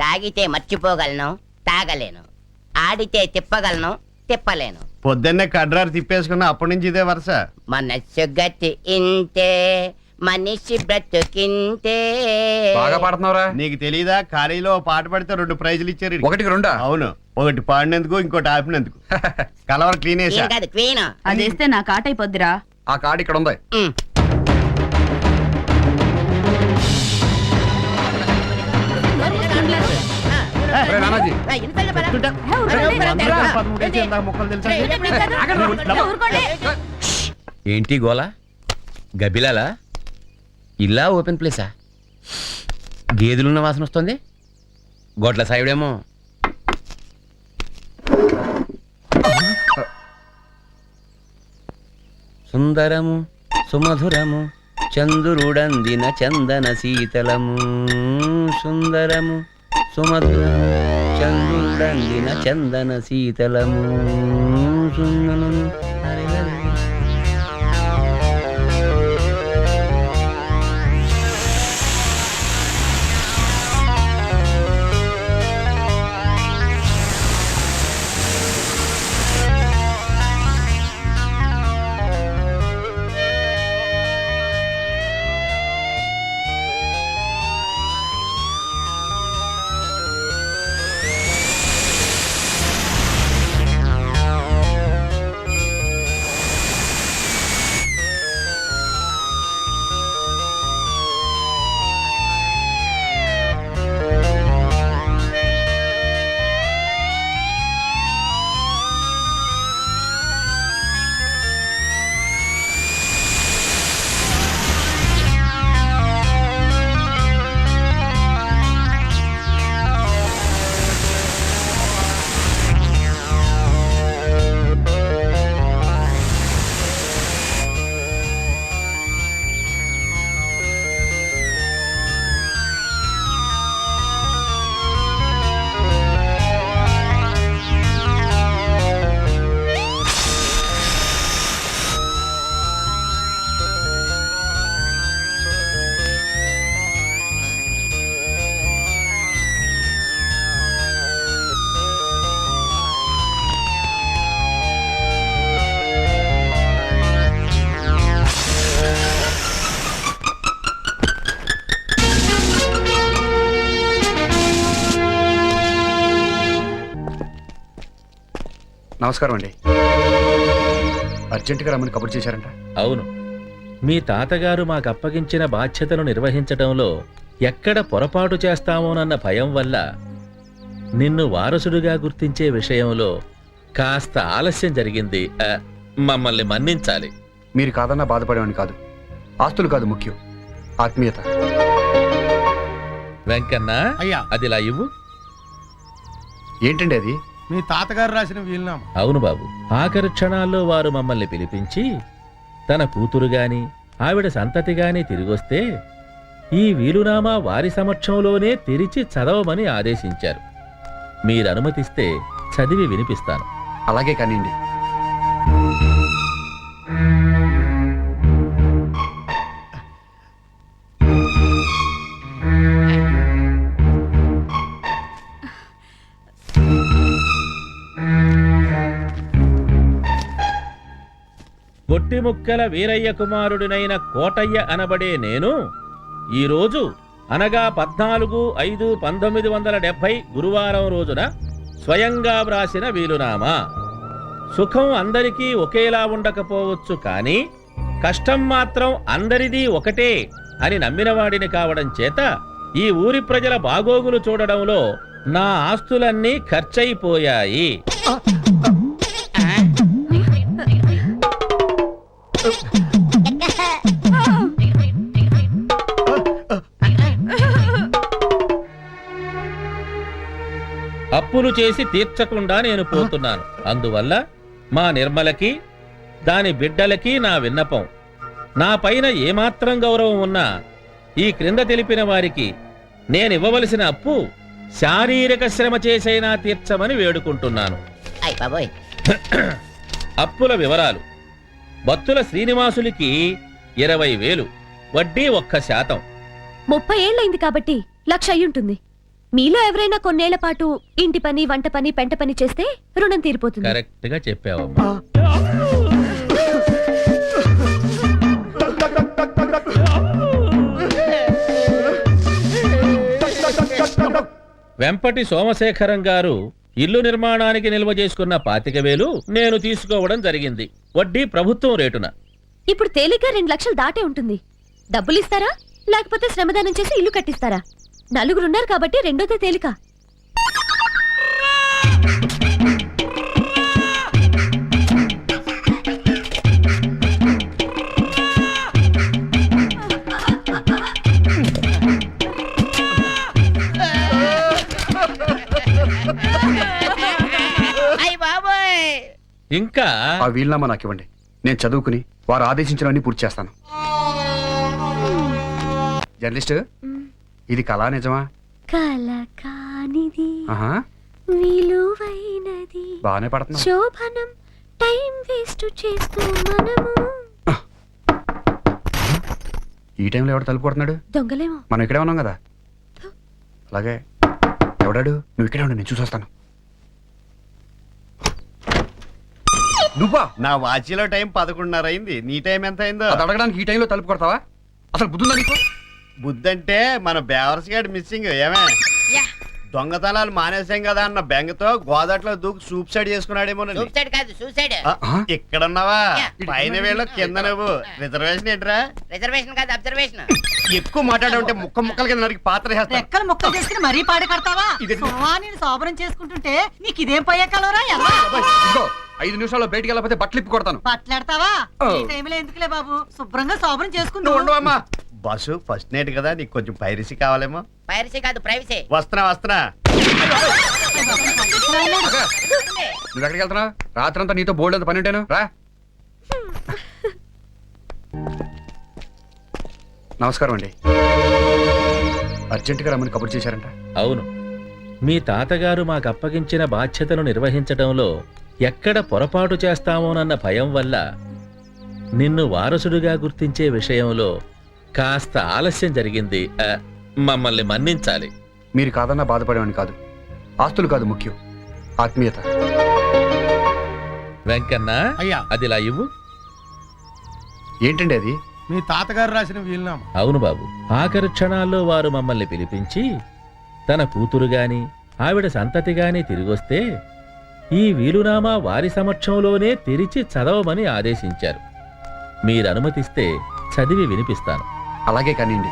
తాగితే మర్చిపోగలను, తాగలేను. ఆడితే తిప్పగలను, తిప్పలేను. పొద్దున్నే కడ్రారు తిప్పేసుకున్నా అప్పటి నుంచి ఇదే వరుస. మనస్సు గతి ఇంతే, మనిషి బ్రతుకింతే. బాగా పాడుతున్నావురా. నీకు తెలీదా, ఖాళీలో పాట పడితే 2 ప్రైజులు ఇచ్చారు. 1కి 2? అవును, ఒకటి పాడినందుకు ఇంకోటి ఆపినందుకు. కలవర క్లీన్ క్వీన్ వేసా. కాదు, క్వీన్. అదేస్తే నా కాట అయిపోద్దిరా. ఆ కార్డు ఇక్కడ ఉంది. ఒరేయ్ నానాజీ, ఏంటి గోల? గబ్బిలాలా? ఇల్లా ఓపెన్ ప్లేసా? గేదెలున్న వాసన వస్తుంది. గొడ్ల సాయుడేమో. సుందరము సుమధురము చంద్రుడందిన చందన శీతలము. సుందరము సుమధురము చంద్రుడందిన చందన శీతలము. సుందరము. నమస్కారం అండి. అర్జెంటుగా రమ్మని కబుర్ చేశారంట. అవును, మీ తాతగారు మాకప్పగించిన బాధ్యతను నిర్వహించడంలో ఎక్కడ పొరపాటు చేస్తామోనన్న భయం వల్ల నిన్ను వారసుడిగా గుర్తించే విషయంలో కాస్త ఆలస్యం జరిగింది. మమ్మల్ని మన్నించాలి. మీరు కాదన్నా బాధపడేవాడిని కాదు. ఆస్తులు కాదు ముఖ్యం, ఆత్మీయత. వెంకన్న, అయ్యా, అదిలా ఇవ్వు. ఏంటండి అది? మీ తాతగారు రాసిన వీలునామా. అవును బాబు, ఆఖరి క్షణాల్లో వారు మమ్మల్ని పిలిపించి తన కూతురు గాని ఆవిడ సంతతి గాని తిరిగొస్తే ఈ వీలునామా వారి సమక్షంలోనే తెరిచి చదవమని ఆదేశించారు. మీరనుమతిస్తే చదివి వినిపిస్తాను. అలాగే కానివ్వండి. గొట్టిముక్కల వీరయ్య కుమారుడినైన కోటయ్య అనబడే నేను ఈరోజు అనగా 14/5/1970 గురువారం రోజున స్వయంగా వ్రాసిన వీలునామా. సుఖం అందరికీ ఒకేలా ఉండకపోవచ్చు, కానీ కష్టం మాత్రం అందరిదీ ఒకటే అని నమ్మినవాడిని కావడం చేత ఈ ఊరి ప్రజల బాగోగులు చూడడంలో నా ఆస్తులన్నీ ఖర్చయిపోయాయి. అప్పులు చేసి తీర్చకుండా నేను పోతున్నాను. అందువల్ల మా నిర్మలకి దాని బిడ్డలకి నా విన్నపం, నా పైన ఏమాత్రం గౌరవం ఉన్నా ఈ క్రింద తెలిపిన వారికి నేనివ్వవలసిన అప్పు శారీరక శ్రమ చేసైనా తీర్చమని వేడుకుంటున్నాను. అప్పుల వివరాలు: బత్తుల శ్రీనివాసులకి 20,000, వడ్డీ 1%. 30 ఏళ్లైంది కాబట్టి 1,00,000 అయ్యుంటుంది. మీలో ఎవరైనా కొన్నేళ్ల పాటు ఇంటి పని, వంట పని, పెంట పని చేస్తే రుణం తీరిపోతుంది. కరెక్ట్ గా చెప్పావమ్మా. వెంపటి సోమశేఖరం గారు ఇల్లు నిర్మాణానికి నిల్వ చేసుకున్న 25,000 నేను తీసుకోవడం జరిగింది. వడ్డీ ప్రభుత్వం రేటున. ఇప్పుడు తేలిగ్గా 2 లక్షలు దాటే ఉంటుంది. డబ్బులు ఇస్తారా లేకపోతే శ్రమదానం చేసి ఇల్లు కట్టిస్తారా? నలుగురున్నారు కాబట్టి రెండోదే తేలిక. అయ్ బాబోయ్. ఇంకా ఆ వీలునామా నాకు ఇవ్వండి. నేను చదువుకుని వారు ఆదేశించినవన్నీ పూర్తి చేస్తాను. జర్నలిస్ట్, ఇది కళా నిజమా? కల కానిది ఆహా, విలువైనది బాగానే పడుతున్నా. శోభనం టైం వేస్ట్ చేస్తూ మనము. ఈ టైంలో ఎవడు తలుపు కొడుతున్నాడు? దొంగలేమో. మనం ఇక్కడే ఉన్నాం కదా. అలాగే ఎవడాడు? నువ్వు ఇక్కడే ఉండు, నేను చూసొస్తాను. నువ్వా? నా వాచీలో టైం 11:30 అయింది. నీ టైం ఎంత అయిందో? అది అడగడానికి ఈ టైంలో తలుపు కొడతావా? అసలు బుద్ధుందా నీకు? బుద్ధంటే మన బేవర్స్ గాడి మిస్సింగ్. ఏమే యా. దొంగతనాలు మానేసాం కదా అన్న బెంగతో గోదాట్లో దూకి సూసైడ్ చేసుకున్నాడేమో. సూసైడ్ కాదు, సూసైడ్. ఇక్కడున్నావా? యా. పైన వేళ కింద నువ్వు. రిజర్వేషన్ ఏంట్రా? రిజర్వేషన్ కాదు, అబ్జర్వేషన్. ఎక్కువ మాట్లాడే ముక్క ముక్కల కింద నరికి పాత్ర చేస్తా. రెక్కలు ముక్కలు చేసుకుని మరీ పాడి కడతావా? నేను శోభనం చేసుకుంటుంటే నీకు ఇదేం పోయే కలవరా? ఇదిగో 5 నిమిషాల్లో బయటికి వెళ్ళకపోతే బట్టలు ఇప్పి కొడతాను. పట్లెడతావా? ఈ టైంలో ఎందుకులే బాబు, శుభ్రంగా శోభనం నువ్వు చేసుకుంటూ ఉండవమ్మా. బస్సు ఫస్ట్ నైట్ కదా, నీకు కొంచెం పైరసీ కావాలేమో. పైరసీ కాదు, ప్రైవసీ. వస్తున్నా. నువ్వు ఎక్కడికి వెళ్తున్నావు? రాత్రంతా నీతో బోల్డ్ అంత పని ఉంటాను. రా. నమస్కారం అండి. అర్జెంటుగా రమ్మని కబుర్ చేశారంట. అవును, మీ తాతగారు మాకు అప్పగించిన బాధ్యతను నిర్వహించడంలో ఎక్కడ పొరపాటు చేస్తామోనన్న భయం వల్ల నిన్ను వారసుడిగా గుర్తించే విషయంలో కాస్త ఆలస్యం జరిగింది. మమ్మల్ని మన్నించాలి. మీరు కాదన్నా బాధపడేవాడిని కాదు. ఆస్తులు కాదు ముఖ్యం, ఆత్మీయత. వెంకన్న, అయ్యా. అదిలా ఇవ్వు. ఏంటండి అది? మీ తాతగారు రాసిన వీలునామా. అవును బాబు, ఆఖరి క్షణాల్లో వారు మమ్మల్ని పిలిపించి తన కూతురు గాని ఆవిడ సంతతి గాని తిరిగొస్తే ఈ వీలునామా వారి సమక్షంలోనే తెరిచి చదవమని ఆదేశించారు. మీరనుమతిస్తే చదివి వినిపిస్తాను. అలాగే కానివ్వండి.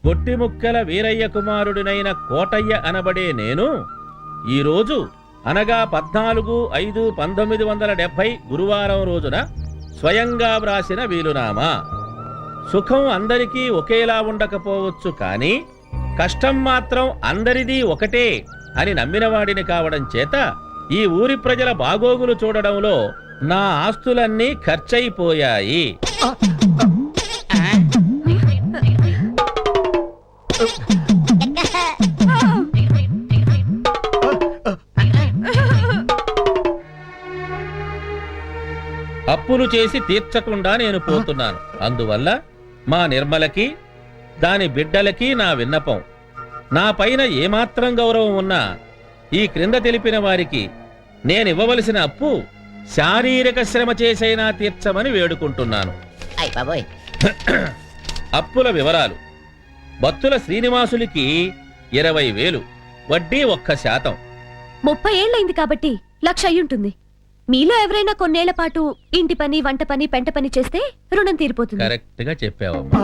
గొట్టిముక్కల వీరయ్య కుమారుడినైన కోటయ్య అనబడే నేను ఈరోజు అనగా 14/5/1970 గురువారం రోజున స్వయంగా వ్రాసిన వీలునామా. సుఖం అందరికీ ఒకేలా ఉండకపోవచ్చు, కానీ కష్టం మాత్రం అందరిదీ ఒకటే అని నమ్మినవాడిని కావడం చేత ఈ ఊరి ప్రజల బాగోగులు చూడడంలో నా ఆస్తులన్నీ ఖర్చయిపోయాయి. అప్పులు చేసి తీర్చకుండా నేను పోతున్నాను. అందువల్ల మా నిర్మలకి, దాని బిడ్డలకి నా విన్నపం, నా పైన ఏమాత్రం గౌరవం ఉన్నా ఈ క్రింద తెలిపిన వారికి నేనివ్వవలసిన అప్పు శారీరక శ్రమ చేసైనా తీర్చమని వేడుకుంటున్నాను. అయ్ బాబోయ్. అప్పుల వివరాలు: బత్తుల శ్రీనివాసులకి 20,000, వడ్డీ 1%. 30 ఏళ్ళైంది కాబట్టి 1,00,000 అయ్యుంటుంది. మీలో ఎవరైనా కొన్నేళ్ల పాటు ఇంటి పని, వంట పని, పెంట పని చేస్తే రుణం తీరిపోతుంది. కరెక్ట్ గా చెప్పావమ్మా.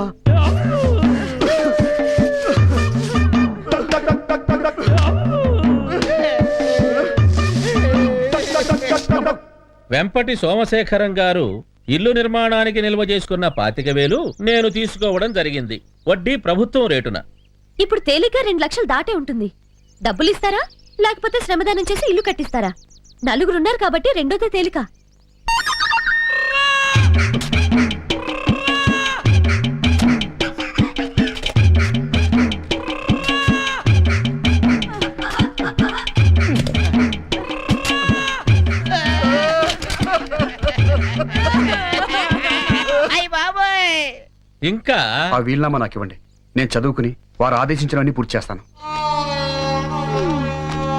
వెంపటి సోమశేఖరం గారు ఇల్లు నిర్మాణానికి నిల్వ చేసుకున్న 25,000 నేను తీసుకోవడం జరిగింది. వడ్డీ ప్రభుత్వం రేటున. ఇప్పుడు తేలిగ్గా 2 లక్షలు దాటే ఉంటుంది. డబ్బులు ఇస్తారా లేకపోతే శ్రమదానం చేసి ఇల్లు కట్టిస్తారా? నలుగురున్నారు కాబట్టి రెండోదే తేలిక. ఇంకా ఆ వీలునామా నాకు ఇవ్వండి. నేను చదువుకుని వారు ఆదేశించినవన్నీ పూర్తి చేస్తాను.